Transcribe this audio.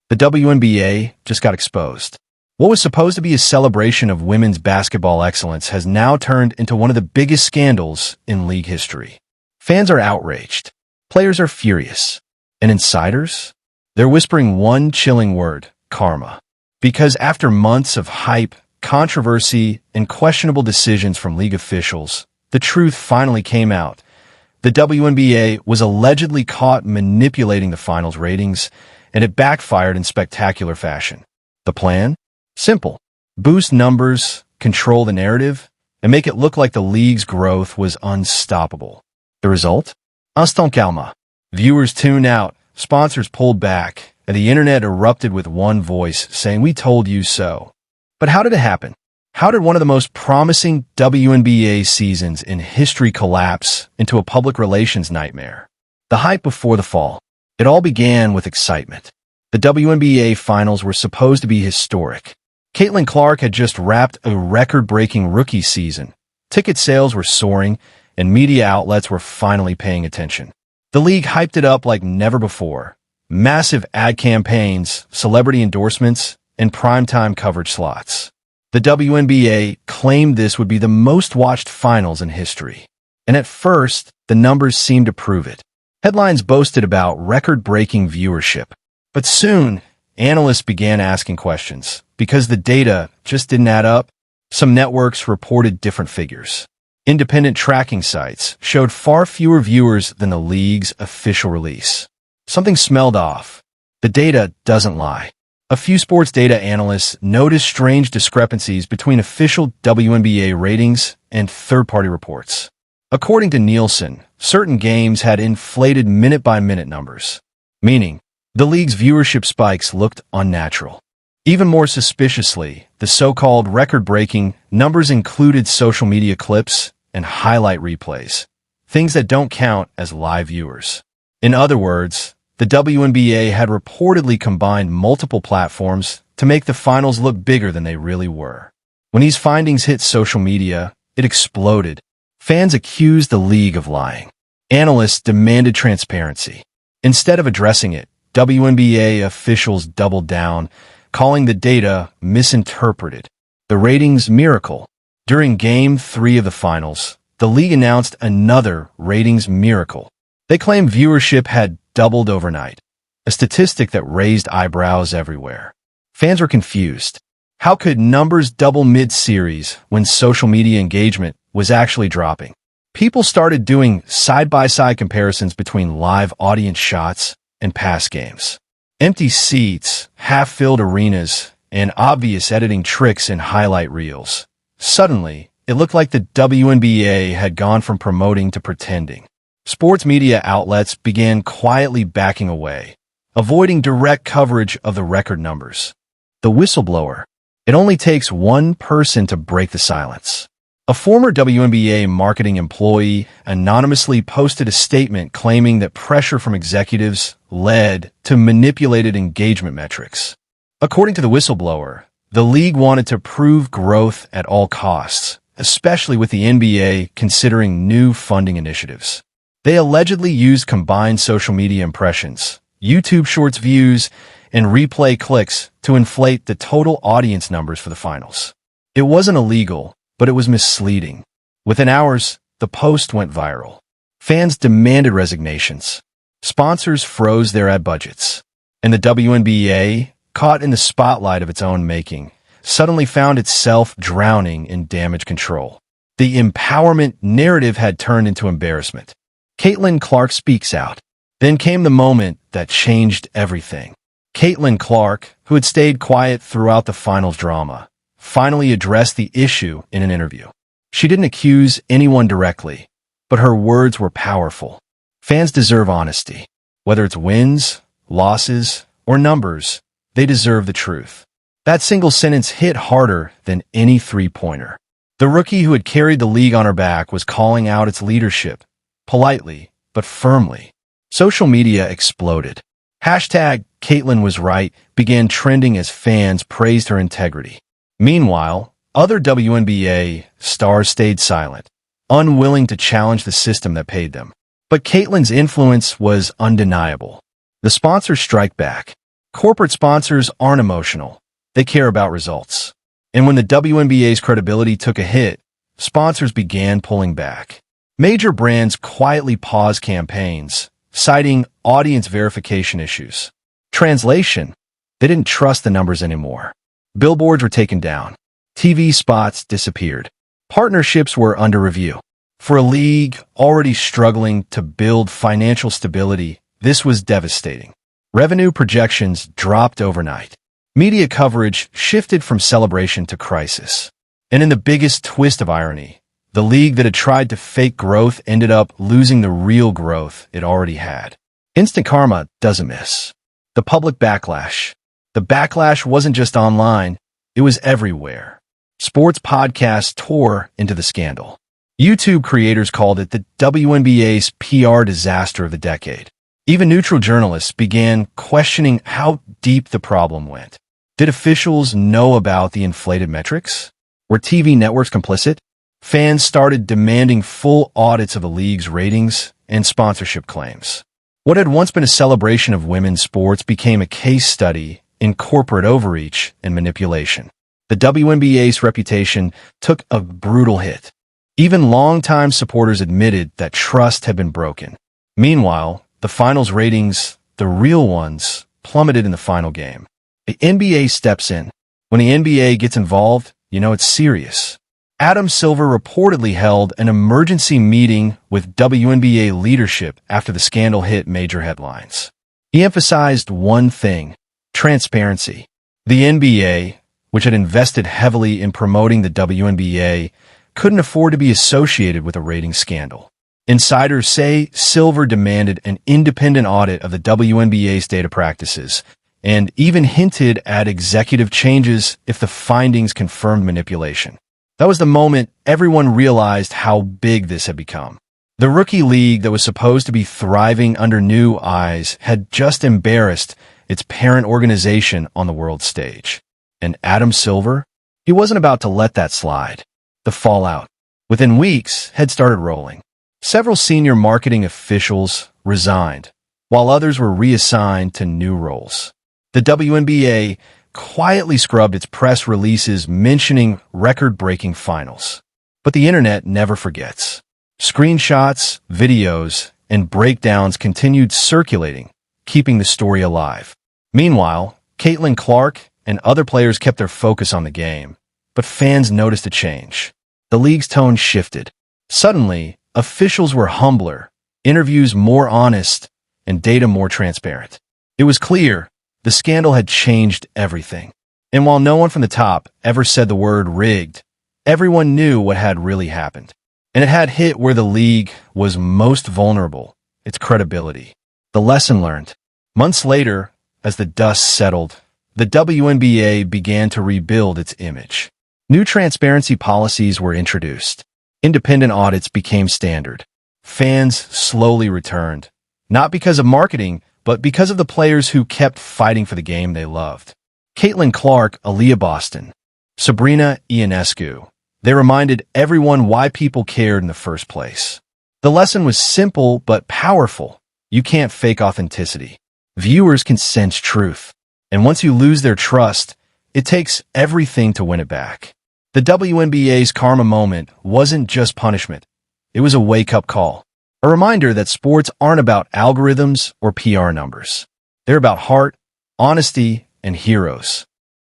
The WNBA just got exposed. What was supposed to be a celebration of women's basketball excellence has now turned into one of the biggest scandals in league history. Fans are outraged. Players are furious. And insiders? They're whispering one chilling word: karma. Because after months of hype, controversy, and questionable decisions from league officials, the truth finally came out. The WNBA was allegedly caught manipulating the finals ratings, and it backfired in spectacular fashion. The plan? Simple. Boost numbers, control the narrative, and make it look like the league's growth was unstoppable. The result? Instant calme. Viewers tuned out, sponsors pulled back, and the internet erupted with one voice saying, "We told you so." But how did it happen? How did one of the most promising WNBA seasons in history collapse into a public relations nightmare? The hype before the fall. It all began with excitement. The WNBA finals were supposed to be historic. Caitlin Clark had just wrapped a record-breaking rookie season. Ticket sales were soaring, and media outlets were finally paying attention. The league hyped it up like never before. Massive ad campaigns, celebrity endorsements, and primetime coverage slots. The WNBA claimed this would be the most watched finals in history. And at first, the numbers seemed to prove it. Headlines boasted about record-breaking viewership. But soon, analysts began asking questions because the data just didn't add up. Some networks reported different figures. Independent tracking sites showed far fewer viewers than the league's official release. Something smelled off. The data doesn't lie. A few sports data analysts noticed strange discrepancies between official WNBA ratings and third-party reports. According to Nielsen, certain games had inflated minute-by-minute numbers, meaning the league's viewership spikes looked unnatural. Even more suspiciously, the so-called record-breaking numbers included social media clips and highlight replays, things that don't count as live viewers. In other words, the WNBA had reportedly combined multiple platforms to make the finals look bigger than they really were. When these findings hit social media, it exploded. Fans accused the league of lying. Analysts demanded transparency. Instead of addressing it, WNBA officials doubled down, calling the data misinterpreted. The ratings miracle. During Game 3 of the finals, the league announced another ratings miracle. They claimed viewership had doubled overnight, a statistic that raised eyebrows everywhere. Fans were confused. How could numbers double mid-series when social media engagement was actually dropping? People started doing side-by-side comparisons between live audience shots and past games. Empty seats, half-filled arenas, and obvious editing tricks in highlight reels. Suddenly, it looked like the WNBA had gone from promoting to pretending. Sports media outlets began quietly backing away, avoiding direct coverage of the record numbers. The whistleblower. It only takes one person to break the silence. A former WNBA marketing employee anonymously posted a statement claiming that pressure from executives led to manipulated engagement metrics. According to the whistleblower, the league wanted to prove growth at all costs, especially with the NBA considering new funding initiatives. They allegedly used combined social media impressions, YouTube Shorts views, and replay clicks to inflate the total audience numbers for the finals. It wasn't illegal, but it was misleading. Within hours, the post went viral. Fans demanded resignations. Sponsors froze their ad budgets. And the WNBA, caught in the spotlight of its own making, suddenly found itself drowning in damage control. The empowerment narrative had turned into embarrassment. Caitlin Clark speaks out. Then came the moment that changed everything. Caitlin Clark, who had stayed quiet throughout the finals drama, finally addressed the issue in an interview. She didn't accuse anyone directly, but her words were powerful. Fans deserve honesty. Whether it's wins, losses, or numbers, they deserve the truth. That single sentence hit harder than any three-pointer. The rookie who had carried the league on her back was calling out its leadership, politely, but firmly. Social media exploded. Hashtag Caitlin was right began trending as fans praised her integrity. Meanwhile, other WNBA stars stayed silent, unwilling to challenge the system that paid them. But Caitlin's influence was undeniable. The sponsors strike back. Corporate sponsors aren't emotional. They care about results. And when the WNBA's credibility took a hit, sponsors began pulling back. Major brands quietly paused campaigns, citing audience verification issues. Translation: they didn't trust the numbers anymore. Billboards were taken down. TV spots disappeared. Partnerships were under review. For a league already struggling to build financial stability, this was devastating. Revenue projections dropped overnight. Media coverage shifted from celebration to crisis. And in the biggest twist of irony, the league that had tried to fake growth ended up losing the real growth it already had. Instant karma doesn't miss. The public backlash. The backlash wasn't just online, it was everywhere. Sports podcasts tore into the scandal. YouTube creators called it the WNBA's PR disaster of the decade. Even neutral journalists began questioning how deep the problem went. Did officials know about the inflated metrics? Were TV networks complicit? Fans started demanding full audits of the league's ratings and sponsorship claims. What had once been a celebration of women's sports became a case study in corporate overreach and manipulation. The WNBA's reputation took a brutal hit. Even longtime supporters admitted that trust had been broken. Meanwhile, the finals ratings, the real ones, plummeted in the final game. The NBA steps in. When the NBA gets involved, you know it's serious. Adam Silver reportedly held an emergency meeting with WNBA leadership after the scandal hit major headlines. He emphasized one thing: transparency. The NBA, which had invested heavily in promoting the WNBA, couldn't afford to be associated with a ratings scandal. Insiders say Silver demanded an independent audit of the WNBA's data practices and even hinted at executive changes if the findings confirmed manipulation. That was the moment everyone realized how big this had become. The rookie league that was supposed to be thriving under new eyes had just embarrassed its parent organization on the world stage. And Adam Silver? He wasn't about to let that slide. The fallout, within weeks, had started rolling. Several senior marketing officials resigned, while others were reassigned to new roles. The WNBA quietly scrubbed its press releases mentioning record-breaking finals. But the internet never forgets. Screenshots, videos, and breakdowns continued circulating, keeping the story alive. Meanwhile, Caitlin Clark and other players kept their focus on the game, but fans noticed a change. The league's tone shifted. Suddenly, officials were humbler, interviews more honest, and data more transparent. It was clear the scandal had changed everything. And while no one from the top ever said the word rigged, everyone knew what had really happened. And it had hit where the league was most vulnerable: its credibility. The lesson learned. Months later, as the dust settled, the WNBA began to rebuild its image. New transparency policies were introduced. Independent audits became standard. Fans slowly returned, not because of marketing, but because of the players who kept fighting for the game they loved. Caitlin Clark, Aaliyah Boston, Sabrina Ionescu. They reminded everyone why people cared in the first place. The lesson was simple but powerful. You can't fake authenticity. Viewers can sense truth. And once you lose their trust, it takes everything to win it back. The WNBA's karma moment wasn't just punishment. It was a wake-up call. A reminder that sports aren't about algorithms or PR numbers. They're about heart, honesty, and heroes.